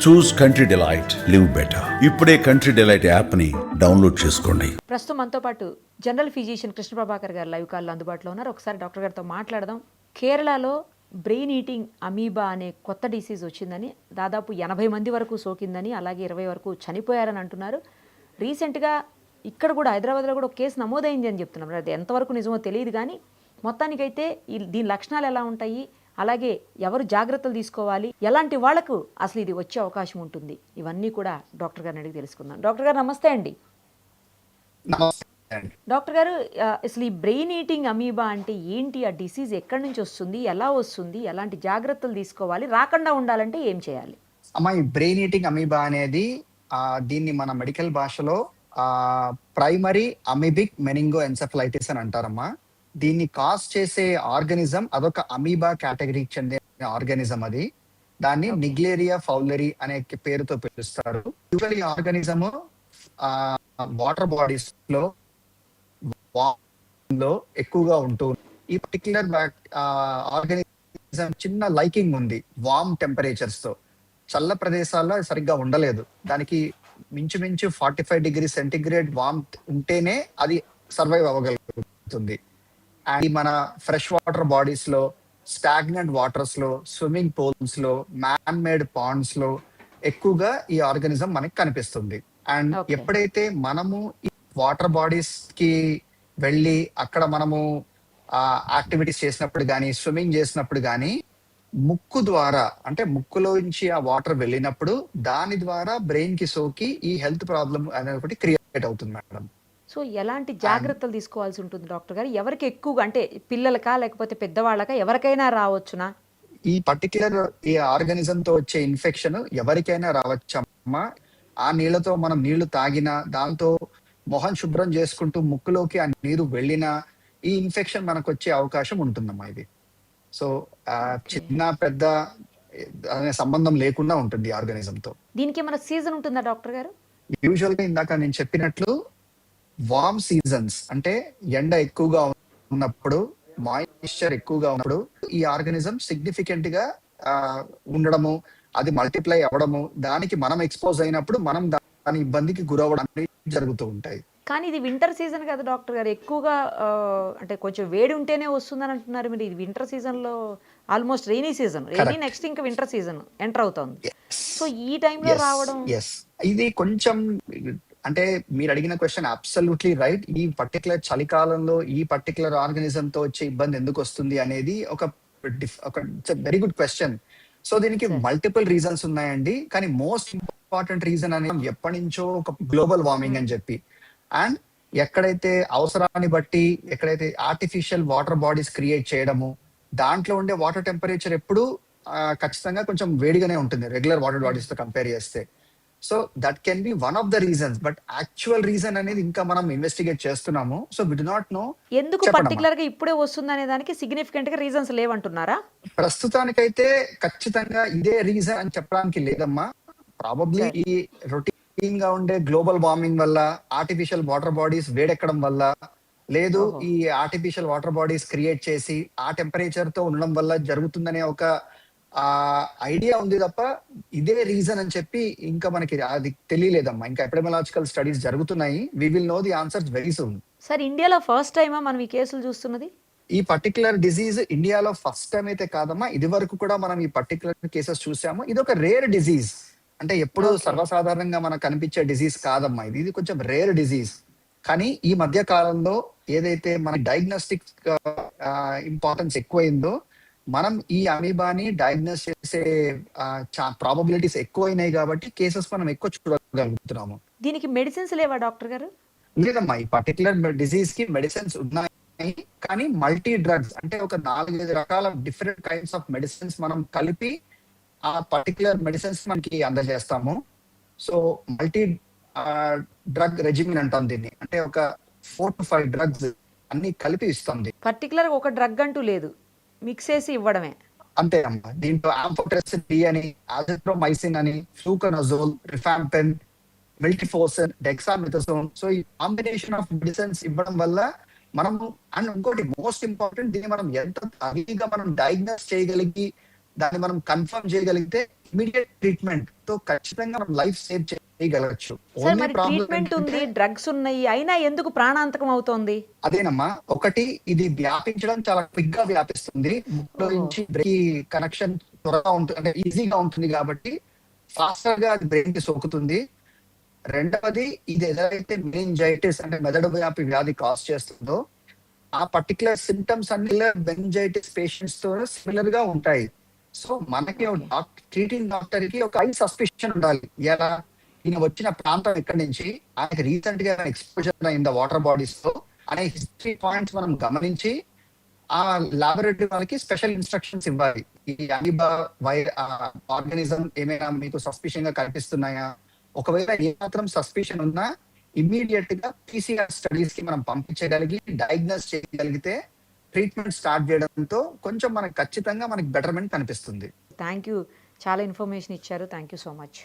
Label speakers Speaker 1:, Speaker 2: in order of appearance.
Speaker 1: చూస్ country delight, live better. ఇప్పుడే country delight app ని download చేసుకోండి.
Speaker 2: ప్రస్తుతం మనతో పాటు జనరల్ ఫిజిషియన్ కృష్ణ ప్రభాకర్ గారు లైవ్ కాల్లో అందుబాటులో ఉన్నారు. ఒకసారి డాక్టర్ గారితో మాట్లాడదాం. కేరళలో బ్రెయిన్ ఈటింగ్ అమీబా అనే కొత్త డిసీజ్ వచ్చిందని, దాదాపు 80 మంది వరకు సోకిందని, అలాగే 20 వరకు చనిపోయారని అంటున్నారు. రీసెంట్గా ఇక్కడ కూడా హైదరాబాద్లో కూడా ఒక కేసు నమోదైంది అని చెప్తున్నారు. అది ఎంతవరకు నిజమో తెలియదు, కానీ మొత్తానికైతే దీని లక్షణాలు ఎలా ఉంటాయి, అలాగే ఎవరు జాగ్రత్తలు తీసుకోవాలి, ఎలాంటి వాళ్లకు అసలు ఇది వచ్చే అవకాశం ఉంటుంది, ఇవన్నీ కూడా డాక్టర్ గారిని అడిగి తెలుసుకుందాం. డాక్టర్ గారు నమస్తే అండి. డాక్టర్ గారు, అసలు ఈ బ్రెయిన్ ఈటింగ్ అమీబా అంటే ఏంటి, ఆ డిసీజ్ ఎక్కడి నుంచి వస్తుంది, ఎలా వస్తుంది, ఎలాంటి జాగ్రత్తలు తీసుకోవాలి, రాకుండా ఉండాలంటే ఏం చేయాలి?
Speaker 3: అమ్మా, ఈ బ్రెయిన్ ఈటింగ్ అమీబా అనేది దీన్ని మన మెడికల్ భాషలో ప్రైమరీ అమీబిక్ మెనింగో ఎన్సెఫలైటిస్ అని అంటారమ్మా. దీన్ని కాజ్ చేసే ఆర్గానిజం అదొక అమీబా కేటగిరీకి చెందిన ఆర్గానిజం. అది దాన్ని నిగ్లేరియా ఫౌలరీ అనే పేరుతో పిలుస్తారు. యూజువల్ ఈ ఆర్గానిజం వాటర్ బాడీస్ లో ఎక్కువగా ఉంటుంది. ఈ పర్టిక్యులర్ ఆర్గానిజం చిన్న లైకింగ్ ఉంది వార్మ్ టెంపరేచర్స్ తో. చల్ల ప్రదేశాల్లో సరిగ్గా ఉండలేదు. దానికి మించుమించు 45 డిగ్రీ సెంటిగ్రేడ్ వార్మ్ ఉంటేనే అది సర్వైవ్ అవ్వగలుగుతుంది. అండ్ మన ఫ్రెష్ వాటర్ బాడీస్ లో, స్టాగ్నెంట్ వాటర్స్ లో, స్విమ్మింగ్ పూల్స్ లో, మ్యాన్ మేడ్ పాండ్స్ లో ఎక్కువగా ఈ ఆర్గానిజం మనకి కనిపిస్తుంది. అండ్ ఎప్పుడైతే మనము ఈ వాటర్ బాడీస్ కి వెళ్ళి అక్కడ మనము యాక్టివిటీస్ చేసినప్పుడు కానీ, స్విమ్మింగ్ చేసినప్పుడు కానీ, ముక్కు ద్వారా అంటే ముక్కులోంచి ఆ వాటర్ వెళ్ళినప్పుడు దాని ద్వారా బ్రెయిన్ కి సోకి ఈ హెల్త్ ప్రాబ్లమ్ అనేది ఒకటి క్రియేట్ అవుతుంది మేడం.
Speaker 2: సో ఎలాంటి జాగ్రత్తలు తీసుకోవాల్సి ఉంటుంది డాక్టర్ గారు? ఎవరికి ఎక్కువగా, అంటే పిల్లలకా లేకపోతే పెద్దవాళ్ళకా, ఎవరికైనా రావచ్చునా?
Speaker 3: ఈ పర్టిక్యులర్ ఈ ఆర్గానిజం తో వచ్చే ఇన్ఫెక్షన్ ఎవరికైనా రావచ్చమ్మా. ఆ నీళ్లతో మనం నీళ్లు తాగినా, దాంతో మొహం శుభ్రం చేసుకుంటూ ముక్కులోకి ఆ నీరు వెళ్ళినా ఈ ఇన్ఫెక్షన్ మనకు వచ్చే అవకాశం ఉంటుందమ్మా. ఇది సో చిన్న పెద్ద అనే సంబంధం లేకుండా ఉంటుంది ఆర్గానిజం తో.
Speaker 2: దీనికి ఏమైనా సీజన్ ఉంటుందా డాక్టర్ గారు?
Speaker 3: యూజువల్ గా ఇందాక నేను చెప్పినట్లు వార్మ్ సీజన్స్ అంటే ఎండ ఎక్కువగా ఉన్నప్పుడు, మాయిశ్చర్ ఎక్కువగా ఉన్నప్పుడు ఈ ఆర్గానిజం సిగ్నిఫికెంట్ గా ఉండడము, అది మల్టిప్లై అవ్వడము, దానికి మనం ఎక్స్పోజ్ అయినప్పుడు మనం దాని ఇబ్బందికి గురవడానికి జరుగుతూ ఉంటాయి.
Speaker 2: కానీ ఇది వింటర్ సీజన్ కదా డాక్టర్ గారు, ఎక్కువగా అంటే కొంచెం వేడి ఉంటేనే వస్తుందని అంటున్నారు. మీరు ఇది వింటర్ సీజన్ లో, almost rainy season, rainy next ఇంకా వింటర్ సీజన్ ఎంటర్ అవుతుంది. సో ఈ టైంలో రావడం,
Speaker 3: ఇది కొంచెం అంటే మీరు అడిగిన క్వశ్చన్ అబ్సల్యూట్లీ రైట్. ఈ పర్టికులర్ చలికాలంలో ఈ పర్టికులర్ ఆర్గానిజం తో వచ్చే ఇబ్బంది ఎందుకు వస్తుంది అనేది ఒక వెరీ గుడ్ క్వశ్చన్. సో దీనికి మల్టిపుల్ రీజన్స్ ఉన్నాయండి, కానీ మోస్ట్ ఇంపార్టెంట్ రీజన్ అనేది ఎప్పటి నుంచో ఒక గ్లోబల్ వార్మింగ్ అని చెప్పి, అండ్ ఎక్కడైతే అవసరాన్ని బట్టి ఎక్కడైతే ఆర్టిఫిషియల్ వాటర్ బాడీస్ క్రియేట్ చేయడము, దాంట్లో ఉండే వాటర్ టెంపరేచర్ ఎప్పుడు ఖచ్చితంగా కొంచెం వేడిగానే ఉంటుంది రెగ్యులర్ వాటర్ బాడీస్ తో కంపేర్ చేస్తే. So that can be one of the reasons, but actual reason అనేది ఇంకా మనం ఇన్వెస్టిగేట్ చేస్తున్నాము. So we do not know
Speaker 2: ఎందుకు పర్టికులర్ గా ఇప్పుడే వస్తుంది అనే దానికి సిగ్నిఫికెంట్ గా రీజన్స్ లేవంటున్నారా?
Speaker 3: ప్రస్తుతానికైతే ఖచ్చితంగా ఇదే రీజన్ అని చెప్పడానికి లేదమ్మా. ప్రాబబ్లీ ఈ రొటీన్ గా ఉండే గ్లోబల్ వార్మింగ్ వల్ల, ఆర్టిఫిషియల్ వాటర్ బాడీస్ వేడెక్కడం వల్ల, లేదు ఈ ఆర్టిఫిషియల్ వాటర్ బాడీస్ క్రియేట్ చేసి ఆ టెంపరేచర్ తో ఉండడం వల్ల జరుగుతుందనే ఒక ఐడియా ఉంది తప్ప ఇదే రీజన్ అని చెప్పి ఇంకా మనకి అది తెలియలేదమ్మా. ఇంకా ఎపిడెమియాలజికల్ స్టడీస్ జరుగుతున్నాయి. We will know the answers very soon.
Speaker 2: Sir, ఇండియాలో ఫస్ట్ టైమా మనం ఈ కేసులు చూస్తున్నది?
Speaker 3: ఈ పర్టికులర్ డిజీజ్ ఇండియాలో ఫస్ట్ టైం అయితే కాదమ్మా. ఇది వరకు కూడా మనం ఈ పర్టికులర్ కేసెస్ చూసాము. ఇది ఒక రేర్ డిజీజ్, అంటే ఎప్పుడు సర్వసాధారణంగా మనకు కనిపించే డిజీజ్ కాదమ్మా. ఇది కొంచెం రేర్ డిజీజ్. కానీ ఈ మధ్య కాలంలో ఏదైతే మన డయాగ్నోస్టిక్ ఇంపార్టెన్స్ ఎక్కువైందో, మనం ఈ అమీబాని డయాగ్నోస్ చేసే ప్రాబబిలిటీస్ ఎక్కువైనాయి కాబట్టి కేసెస్ మనం ఎక్కువ చూడగలుగుతున్నాము.
Speaker 2: దీనికి మెడిసిన్స్ లేవా డాక్టర్ గారు?
Speaker 3: లేదమ్మా, ఈ పర్టికులర్ డిజీజ్ కి మెడిసిన్స్ ఉన్నాయి, కానీ మల్టీ డ్రగ్స్ అంటే ఒక 4-5 రకాల డిఫరెంట్ కైండ్స్ ఆఫ్ మెడిసిన్స్ మనం కలిపి ఆ పర్టికులర్ మెడిసిన్స్ మనకి అందజేస్తాము. సో మల్టీ డ్రగ్ రెజిమిన్ అంటాం దీన్ని. అంటే ఒక 4 to 5 డ్రగ్స్ అన్ని కలిపి ఇస్తుంది.
Speaker 2: పర్టికులర్ ఒక డ్రగ్ అంటూ లేదు, మిక్స్ చేసి ఇవ్వడమే.
Speaker 3: అంతే అమ్మా. దీంట్లో ఆంఫోటెరిసిన్ బి అని, అజిథ్రోమైసిన్ అని, ఫ్లూకనజోల్, రిఫాంపెన్, మిల్టిఫోసన్, డెక్సామెథసోన్, సో ఈ కాంబినేషన్ ఆఫ్ మెడిసిన్స్ ఇవ్వడం వల్ల మనము, అండ్ ఇంకోటి మోస్ట్ ఇంపార్టెంట్, దీన్ని మనం ఎంత అర్లీగా మనం డయాగ్నోస్ చేయగలిగి దాన్ని మనం కన్ఫర్మ్ చేయగలిగితే ఇమీడియట్ ట్రీట్మెంట్ తో ఖచ్చితంగా మనం లైఫ్ సేవ్ చేయగలగచ్చు.
Speaker 2: సార్
Speaker 3: ఓన్లీ
Speaker 2: మరి
Speaker 3: ప్రాబ్లం
Speaker 2: ట్రీట్మెంట్ ఉంది,
Speaker 3: ఏంటంటే
Speaker 2: డ్రగ్స్ ఉన్నాయి, అయినా ఎందుకు ప్రాణాంతకం అవుతోంది?
Speaker 3: అదేనమ్మా, ఒకటి ఇది వ్యాపించడం చాలా క్విక్ గా వ్యాపిస్తుంది. ముక్కులో
Speaker 2: ఓహో.
Speaker 3: నుంచి బ్రెయిన్ కనెక్షన్ త్వరగా ఉంటుంది, అంటే ఈజీగా ఉంటుంది కాబట్టి ఫాస్టర్ గా అది బ్రెయిన్ కి సోకుతుంది. రెండవది, ఇది ఏదైతే మెనింజైటిస్ అంటే మెదడు వ్యాపి వ్యాధి కాజ్ చేస్తుందో ఆ పర్టికులర్ సిమ్టమ్స్ అన్ని మెనింజైటిస్ పేషెంట్స్ తో సిమిలర్ గా ఉంటాయి. సో మనకి ట్రీటింగ్ డాక్టర్ కి ఒక హై సస్పిషన్ ఉండాలి. ఎలా ఈయన వచ్చిన ప్రాంతం ఎక్కడి నుంచి, ఆయనకి రీసెంట్ గా ఎక్స్పోజర్ అయిందా వాటర్ బాడీస్ తో అనే హిస్టరీ పాయింట్స్ మనం గమనించి ఆ లాబొరేటరీ వాళ్ళకి స్పెషల్ ఇన్స్ట్రక్షన్స్ ఇవ్వాలి. ఈ అమీబా ఆర్గానిజం ఏమైనా మీకు సస్పిషన్ గా కనిపిస్తున్నాయా, ఒకవేళ ఏ మాత్రం సస్పిషన్ ఉన్నా ఇమ్మీడియట్ గా PCR స్టడీస్ కి మనం పంపించగలిగి డయాగ్నోస్ చేయగలిగితే ట్రీట్మెంట్ స్టార్ట్ చేయడంతో కొంచెం మనకు ఖచ్చితంగా మనకి బెటర్మెంట్ కనిపిస్తుంది.
Speaker 2: థ్యాంక్ యూ, చాలా ఇన్ఫర్మేషన్ ఇచ్చారు. Thank you so much.